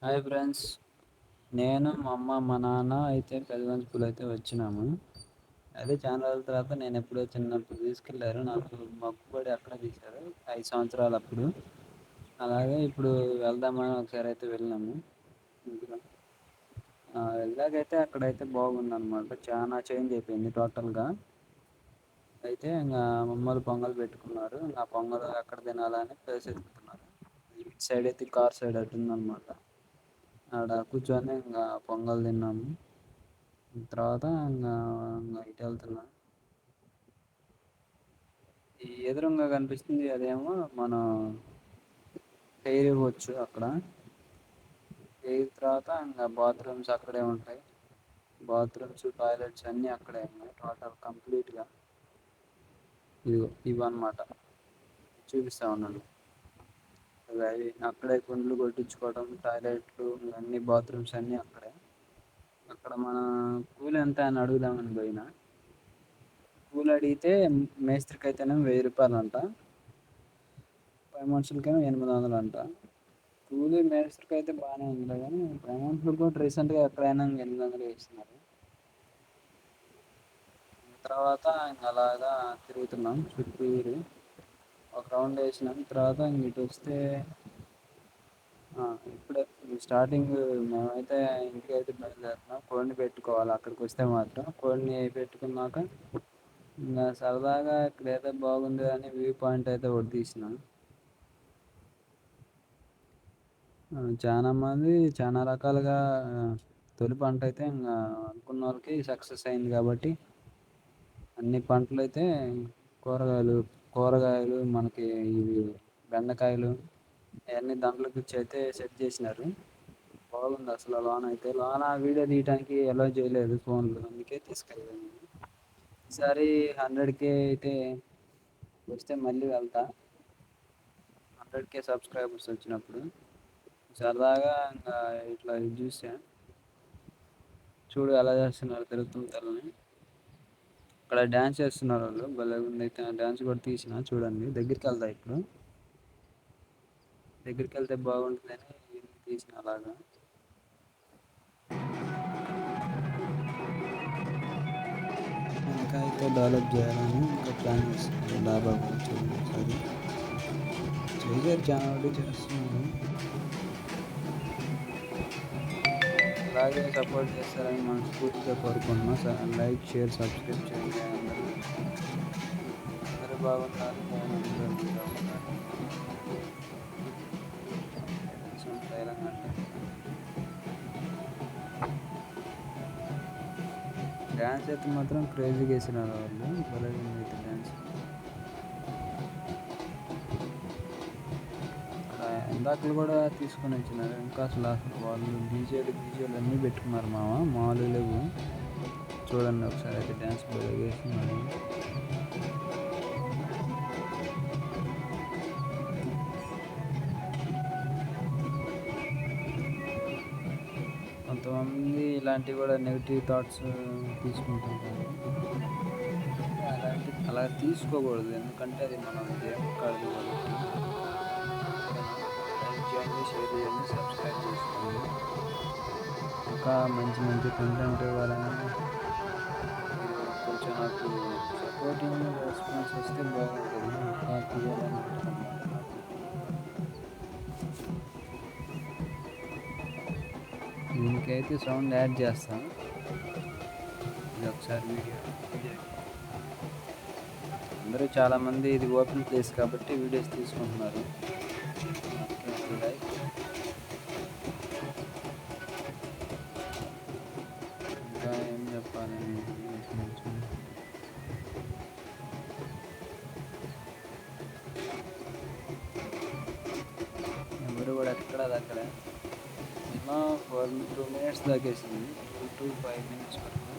Hi friends. నేను మా అమ్మ మా నాన్న అయితే పెదవంచుకులు అయితే వచ్చినాము. అదే చాలా రోజుల తర్వాత నేను ఎప్పుడో చిన్నప్పుడు తీసుకెళ్ళారు. నాకు మొక్కుబడి అక్కడే తీశారు 5 సంవత్సరాలు అప్పుడు. అలాగే ఇప్పుడు వెళ్దామని ఒకసారి అయితే వెళ్ళినాము. ఇంకా వెళ్ళాకైతే అక్కడైతే బాగుందన్నమాట. చాలా చేంజ్ అయిపోయింది టోటల్గా. అయితే ఇంకా మమ్మల్ని పొంగల్ పెట్టుకున్నారు. నా పొంగల్ ఎక్కడ తినాలని ప్లేస్ ఎత్తుకుతున్నారు. ఇటు సైడ్ అయితే కార్ సైడ్ అటు ఉందన్నమాట. ఆడ కూర్చొని ఇంకా పొంగల్ తిన్నాము. తర్వాత ఇంకా ఇటు వెళ్తున్నా. ఈ ఎదురుంగా కనిపిస్తుంది అదేమో మనం హెయిర్ ఇవ్వచ్చు అక్కడ. హెయిర్ తర్వాత ఇంకా బాత్రూమ్స్ అక్కడే ఉంటాయి. బాత్రూమ్స్ టాయిలెట్స్ అన్నీ అక్కడే ఉన్నాయి టోటల్ కంప్లీట్గా. ఇవన్నమాట చూపిస్తా ఉన్నాను. అవి అక్కడే కుండ్లు కొట్టించుకోవడం, టాయిలెట్లు అన్ని బాత్రూమ్స్ అన్నీ అక్కడే. అక్కడ మన కూలి ఎంత అని అడుగుదామని పోయినా. కూలి అడిగితే మేస్త్రికి అయితేనేమో 1000 రూపాయలు అంట, పై మనుషులకేమో 800 అంట. కూలీ మేస్త్రికి అయితే బాగానే ఉంది కానీ పై మనుషులు కూడా రీసెంట్గా ఎక్కడైనా 800 ఇస్తున్నారు. తర్వాత ఇంక అలాగా తిరుగుతున్నాం చుట్టూరు. ఒక రౌండ్ వేసినాం. తర్వాత ఇంక ఇటు వస్తే ఇప్పుడే స్టార్టింగ్ మేమైతే ఇంటికి అయితే బయలుదేరుతున్నాం. కోడిని పెట్టుకోవాలి అక్కడికి వస్తే మాత్రం. కోడిని పెట్టుకున్నాక ఇంకా సరదాగా ఇక్కడైతే బాగుంది అని వ్యూ పాయింట్ అయితే ఒకటి తీసినాం. చాలా మంది చాలా రకాలుగా తొలి పంట అయితే ఇంకా అనుకున్న వాళ్ళకి సక్సెస్ అయింది కాబట్టి అన్ని పంటలు అయితే కూరగాయలు కూరగాయలు మనకి ఇవి బెండకాయలు అవన్నీ దాంట్లోకి ఇచ్చి అయితే సెట్ చేసినారు. బాగుంది అసలు. లోన అయితే లోన వీడియో తీయడానికి అలో చేయలేదు ఫోన్లు, అందుకే తీసుకెళ్ళలేదు. ఈసారి 100K అయితే వస్తే మళ్ళీ వెళ్తా. 100K సబ్స్క్రైబర్స్ వచ్చినప్పుడు సరదాగా ఇంకా ఇట్లా ఇది చూసా. చూడు ఎలా చేస్తున్నారు తెలుగుతమ్మ తల్లిని. అక్కడ డ్యాన్స్ చేస్తున్నారు వాళ్ళు, భలే ఉంది. అయితే డ్యాన్స్ కూడా తీసిన చూడండి. దగ్గరికి వెళ్తా ఇప్పుడు. దగ్గరికి వెళ్తే బాగుంటుందని తీసిన అలాగా. ఇంకా అయితే డెవలప్ చేయాలని ఇంకా ప్లాన్ చేస్తున్నాను. డాబా కూడా చూడండి ఒకసారి. చేశారు, చాలా వరకు చేస్తున్నాను. అలాగే సపోర్ట్ చేస్తారని మనస్ఫూర్తిగా కోరుకుంటున్నా. లైక్, షేర్, సబ్స్క్రైబ్ చేయండి. అందరూ బాగున్నారు, నేను అందరూ బాగున్నారు. కొంచెం సైలెంట్ అంటే డ్యాన్స్ అయితే మాత్రం క్రేజీగా వేసినారు వాళ్ళు. భలే ఉంది అయితే డ్యాన్స్. ఇందాకలు కూడా తీసుకొని వచ్చినారు. ఇంకా అసలు వాళ్ళు డీజేలు అన్నీ పెట్టుకున్నారు మామూలు లేవు. చూడండి ఒకసారి అయితే డ్యాన్స్ బాగా వేస్తున్నారు. కొంతమంది ఇలాంటివి కూడా నెగిటివ్ థాట్స్ తీసుకుంటుంటారు. అలా తీసుకోకూడదు, ఎందుకంటే అది మనం దేవుడి కాదు కాబట్టి. లైక్ చేయండి, షేర్ చేయండి, సబ్స్క్రైబ్ చేసుకోండి. ఇంకా మంచి మంచి కంటెంట్ ఇవ్వాలని మీరు కొంచెం నాకు సపోర్టింగ్ రెస్పాన్స్ వస్తే బాగుంటుంది. ఇంకా తీయాలని ఉంటుంది అన్నమాట నాకు. దీనికైతే సౌండ్ యాడ్ చేస్తాను. ఇది ఒకసారి వీడియో అందరూ చాలామంది ఇది ఓపెన్ ప్లేస్ కాబట్టి వీడియోస్ తీసుకుంటున్నారు. లైక్ ఇంకా ఏం చెప్పాలి. ఎవరు కూడా ఎక్కడ దగ్గర మినిమం 2 minutes దాకేసింది. 2 to 5 minutes వరకు.